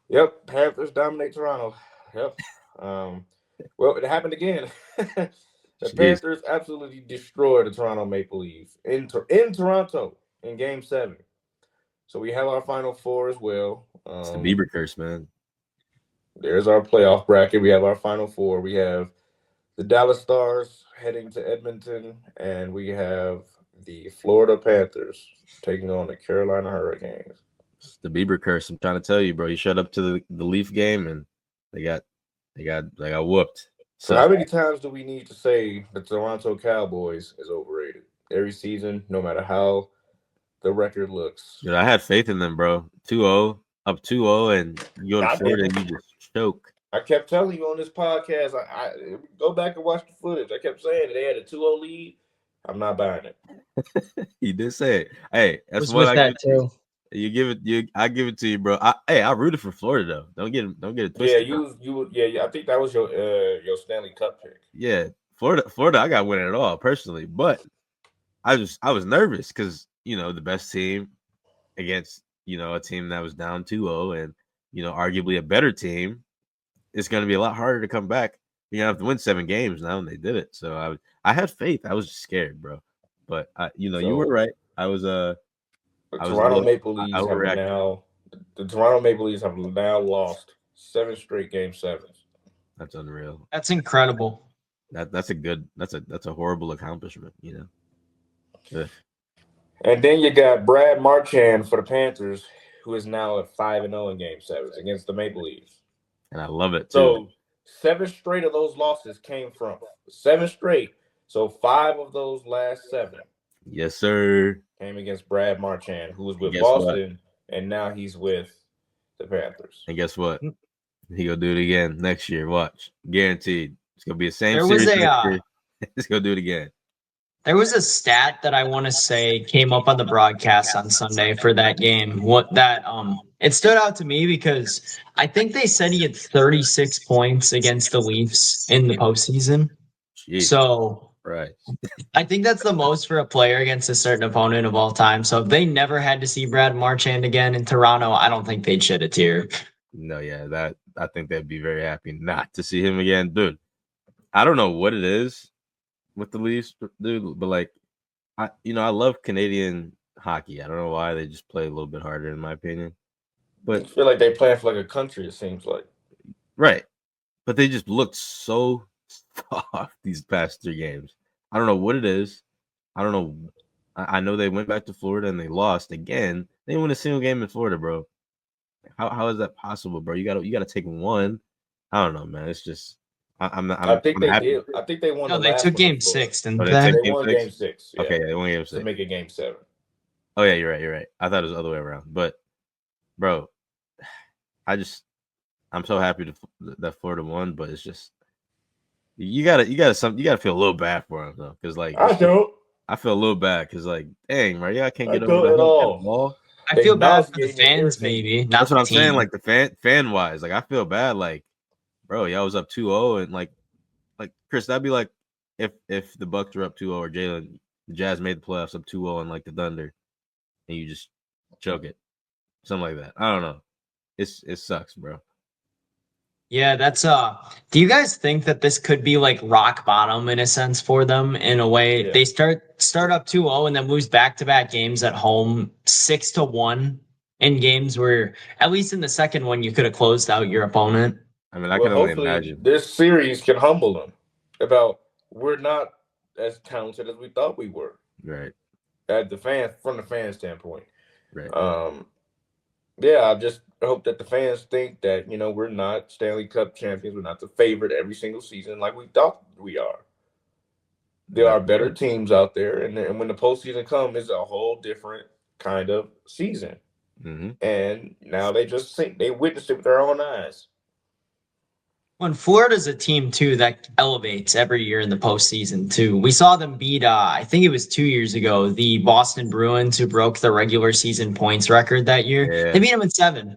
Yep, Panthers dominate Toronto. Yep. Well, it happened again. The Jeez, Panthers absolutely destroyed the Toronto Maple Leafs in Toronto in Game 7. So we have our Final Four as well. it's the Bieber curse, man. There's our playoff bracket. We have our Final Four. We have the Dallas Stars heading to Edmonton, and we have the Florida Panthers taking on the Carolina Hurricanes. It's the Bieber curse. I'm trying to tell you, bro. You showed up to the Leaf game and they got they got whooped. So, how So many times do we need to say the Toronto Cowboys is overrated? Every season, no matter how the record looks. I had faith in them, bro. 2-0, up 2-0, and you go to I Florida and didn't. you just choke. I kept telling you on this podcast. I go back and watch the footage. I kept saying that they had a 2-0 lead. I'm not buying it. You did say it. Hey, that's Was what with I give that it to you. too. You give it you I give it to you, bro. I rooted for Florida though. Don't get it Yeah, twisted. yeah. I think that was your Stanley Cup pick. Yeah, Florida, I got winning it all personally, but I was nervous because the best team against a team that was down 2-0 and arguably a better team. It's going to be a lot harder to come back. You're gonna have to win 7 games now, and they did it. So I had faith. I was just scared, bro. But you were So right. I was the I was a Toronto little Maple I Leafs have overreacted. now the Toronto Maple Leafs have now lost 7 straight Game 7s. That's unreal. That's incredible. That's a horrible accomplishment. Yeah. And then you got Brad Marchand for the Panthers, who is now at 5-0 in Game 7s against the Maple Leafs. And I love it too. So 7 straight of those losses came from 7 straight. So 5 of those last 7 Yes, sir. came against Brad Marchand, who was And with guess what? Boston, and now he's with the Panthers. And guess what? He gonna do it again next year. Watch, guaranteed. It's gonna be the same There was series a next year. He's gonna do it again. There was a stat that I want to say came up on the broadcast on Sunday for that game. What that it stood out to me because I think they said he had 36 points against the Leafs in the postseason. Jeez, So right? I think that's the most for a player against a certain opponent of all time. So if they never had to see Brad Marchand again in Toronto, I don't think they'd shed a tear. No, yeah, that I think they'd be very happy not to see him again, dude. I don't know what it is with the Leafs, dude, but like, I love Canadian hockey. I don't know why they just play a little bit harder, in my opinion. I But feel like they playing for like a country, it seems like. right, but they just looked so soft these past 3 games. I don't know what it is. I don't know. I know they went back to Florida and they lost again. They didn't win a single game in Florida, bro. How is that possible, bro? You gotta take one. I don't know, man. It's just I'm not, I think I'm they happy. did. I think they won No, the they last took one in game Florida. 6, didn't Oh, they they? took They game won six. Game 6, yeah, Okay, yeah, they won game to six. make it Game 7. Oh yeah, you're right. You're right. I thought it was the other way around. But bro, I just I'm so happy that Florida won. But it's just you gotta feel a little bad for him though, because like I don't. I feel a little bad because like dang, right? Yeah, can't I get over don't the at hump at all. all. I They feel bad for the nauseating and fans, irritating. maybe, That's not what the I'm saying. team. Like the fan wise, like I feel bad. Like bro, y'all was up 2-0 and like Chris, that'd be like if the Bucks were up 2-0 or Jalen, the Jazz made the playoffs up 2-0 and like the Thunder, and you just choke it, something like that. I don't know. It sucks, bro. Yeah, that's do you guys think that this could be like rock bottom in a sense for them in a way? Yeah. They start up 2-0 and then lose back-to-back games at home 6-1 in games where at least in the second one you could have closed out your opponent. I mean, I Well, can only hopefully imagine. this series can humble them about we're not as talented as we thought we were Right, at the fan from the fan standpoint. right. Um, yeah, I just hope that the fans think that we're not Stanley Cup champions. We're not the favorite every single season like we thought we are. There are better teams out there, and when the postseason comes, it's a whole different kind of season. Mm-hmm. And now they witnessed it with their own eyes. When Florida's a team too that elevates every year in the postseason too. We saw them beat I think it was 2 years ago, the Boston Bruins who broke the regular season points record that year. Yeah, They beat them in 7.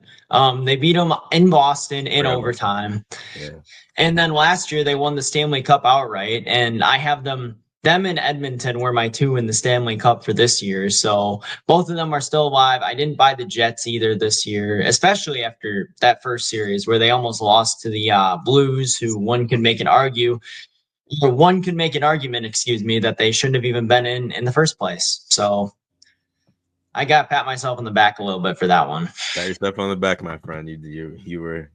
They beat them in Boston in forgot about that. overtime. Yeah, And then last year they won the Stanley Cup outright, and I have them them and Edmonton were my two in the Stanley Cup for this year. So both of them are still alive. I didn't buy the Jets either this year, especially after that first series where they almost lost to the Blues, who one could make an argument, excuse me, that they shouldn't have even been in the first place. So I got to pat myself on the back a little bit for that one. Pat yourself on the back, my friend. You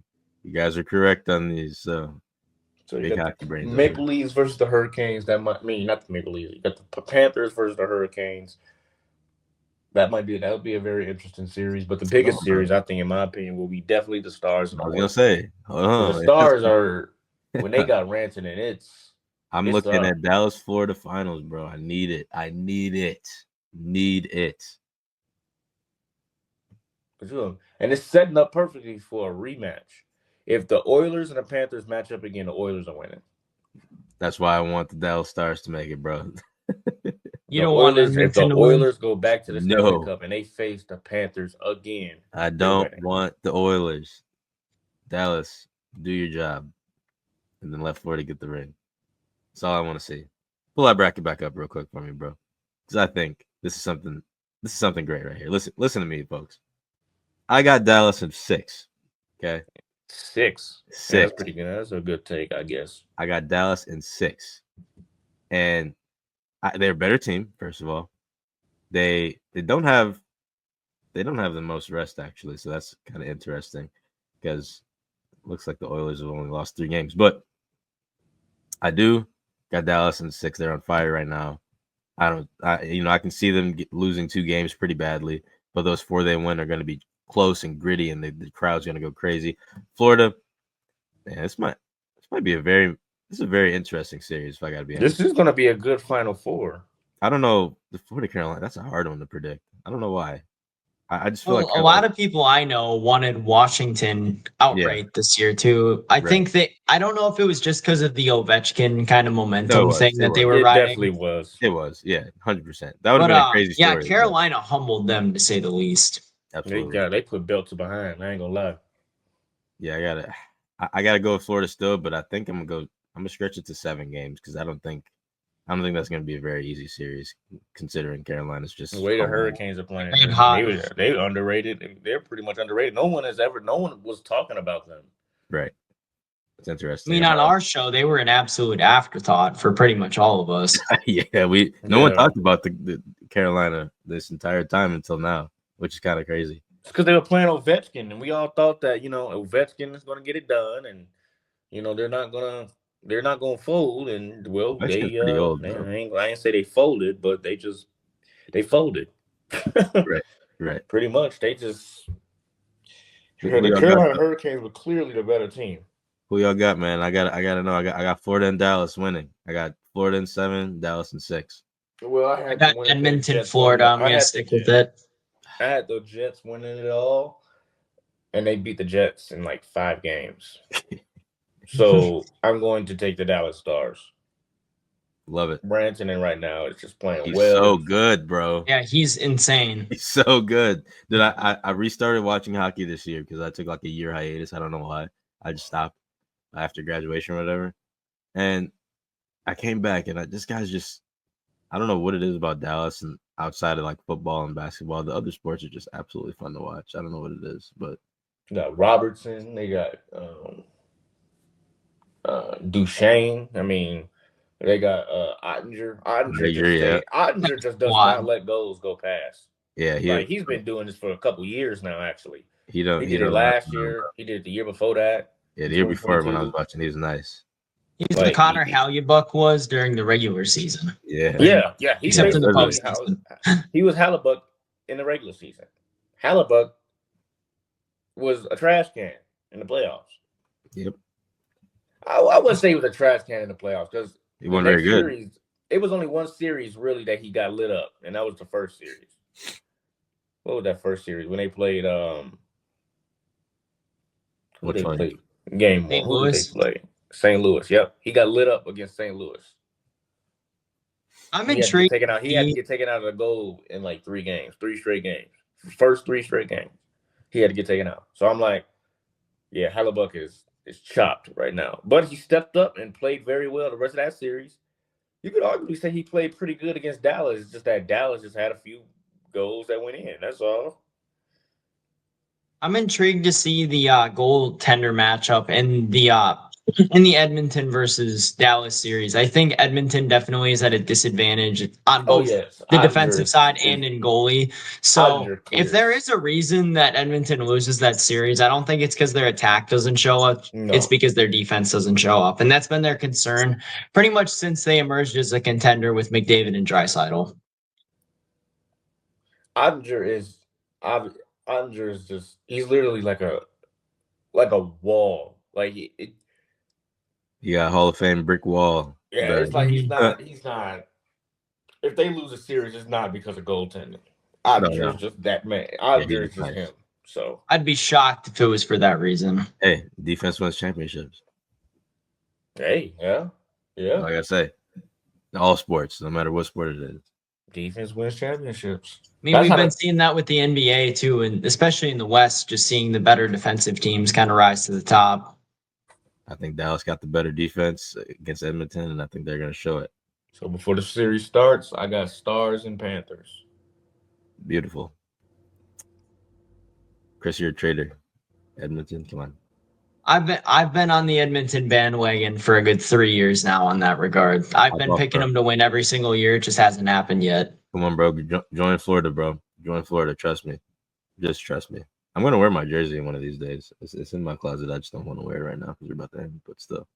guys are correct on these. So you big got hockey the brains. Maple Leafs versus the Hurricanes. That might mean not the Maple Leafs. You got the Panthers versus the Hurricanes. That would be a very interesting series. But the biggest series, I think, in my opinion, will be definitely the Stars and I the was gonna Oilers. say, So the Stars are when they got Ranson, and I'm it's looking up. at Dallas, Florida finals, bro. I need it. Need it. And it's setting up perfectly for a rematch. If the Oilers and the Panthers match up again, the Oilers are winning. That's why I want the Dallas Stars to make it, bro. You don't want If the Edmonton to win? Oilers go back to the Stanley No, Cup and they face the Panthers again, I they're don't winning. want the Oilers. Dallas, do your job, and then let Florida get the ring. That's all I want to see. Pull that bracket back up real quick for me, bro, because I think this is something great right here. Listen to me, folks. I got Dallas in 6. Okay, 6. 6. Yeah, that's pretty good. That's a good take, I guess. I got Dallas in 6, and they're a better team. First of all, they don't have the most rest actually, so that's kind of interesting because it looks like the Oilers have only lost 3 games, but I do got Dallas in 6. They're on fire right now. I can see them losing 2 games pretty badly, but those 4 they win are going to be close and gritty, and the crowd's going to go crazy. Florida, man, this might be a very interesting series. If I got to be honest, This is going to be a good Final Four. I don't know the Florida Carolina. That's a hard one to predict. I don't know why. I just feel like A lot of people I know wanted Washington outright this year too. I think I don't know if it was just because of the Ovechkin kind of momentum thing that they were It riding. definitely was. It was, yeah, 100%. That would have been a crazy story. Yeah, Carolina humbled them to say the least. Absolutely. They put belts behind. I ain't gonna lie. Yeah, I gotta go with Florida still, but I think I'm gonna stretch it to 7 games because I don't think that's gonna be a very easy series considering Carolina's just the way the Hurricanes are playing. They underrated. They're pretty much underrated. No one was talking about them. Right. It's I interesting. mean, on our show, they were an absolute afterthought for pretty much all of us. Yeah, no one talked about the Carolina this entire time until now, which is kind of crazy. It's because they were playing Ovechkin, and we all thought that Ovechkin is going to get it done, and they're not gonna fold. And well, Ovechkin's pretty old, I ain't say they folded, but they folded. Right. Pretty much, they just. The Carolina Hurricanes were clearly the better team. Who y'all got, man? I gotta know. I got Florida and Dallas winning. I got Florida in 7, Dallas in 6. Well, I got Edmonton, Florida. I'm gonna stick with it. I had the Jets winning it all, and they beat the Jets in like 5 games. So I'm going to take the Dallas Stars. Love it. Branson right now is just playing he's well. So good, bro. Yeah, he's insane. He's so good. Dude, I restarted watching hockey this year because I took like a year hiatus. I don't know why. I just stopped after graduation or whatever. And I came back and this guy's just, I don't know what it is about Dallas and outside of like football and basketball. The other sports are just absolutely fun to watch. I don't know what it is, but they got Robertson, they got Duchesne. I mean, they got Ottinger. Ottinger just does not let goals go past. Yeah, he's been doing this for a couple years now. Actually, he did it last year. He did it the year before that. Yeah, the year before when I was watching, he was nice. He's like Connor Hellebuyck was during the regular season. Yeah. Except for the postseason. He was Hellebuyck in the regular season. Hellebuyck was a trash can in the playoffs. Yep. I wouldn't say he was a trash can in the playoffs because he wasn't very good. It was only one series really that he got lit up, and that was the first series. What was that first series when they played? Which one? Game 1. Who did they play? St. Louis. Yep, he got lit up against St. Louis. I'm intrigued. He had to get taken out of the goal in like 3 straight games. First 3 straight games, he had to get taken out. So I'm like, yeah, Hellebuyck is chopped right now. But he stepped up and played very well the rest of that series. You could arguably say he played pretty good against Dallas. It's just that Dallas just had a few goals that went in. That's all. I'm intrigued to see the goaltender matchup in the Edmonton versus Dallas series. I think Edmonton definitely is at a disadvantage on Oh both yes, the Ottinger defensive side and in goalie. So Ottinger if there clears. is a reason that Edmonton loses that series, I don't think it's because their attack doesn't show up. It's No, because their defense doesn't show up, and that's been their concern pretty much since they emerged as a contender with McDavid and Draisaitl. Ottinger is Ottinger is just he's literally like a wall. Like You got Hall of Fame brick wall. yeah, it's The like Mhm. he's not. If they lose a series, it's not because of goaltending. no, Ottinger is no. just that man. Yeah, Ottinger he's is just just nice. him. So I'd be shocked if it was for that reason. Hey, defense wins championships. hey, yeah. Like I say, all sports, no matter what sport it is. Defense wins championships. I mean, That's we've how been the seeing that with the NBA too, and especially in the West, just seeing the better defensive teams kind of rise to the top. I think Dallas got the better defense against Edmonton, and I think they're going to show it. So before the series starts, I got Stars and Panthers. Beautiful. Chris, you're a traitor. Edmonton, come on. I've been on the Edmonton bandwagon for a good 3 years now on that regard. I've Hop been off, picking bro. them to win every single year. It just hasn't happened yet. Come on, bro. Join Florida, bro. Join Florida. Trust me. Just trust me. I'm going to wear my jersey one of these days. It's in my closet. I just don't want to wear it right now because we're about to end, but still.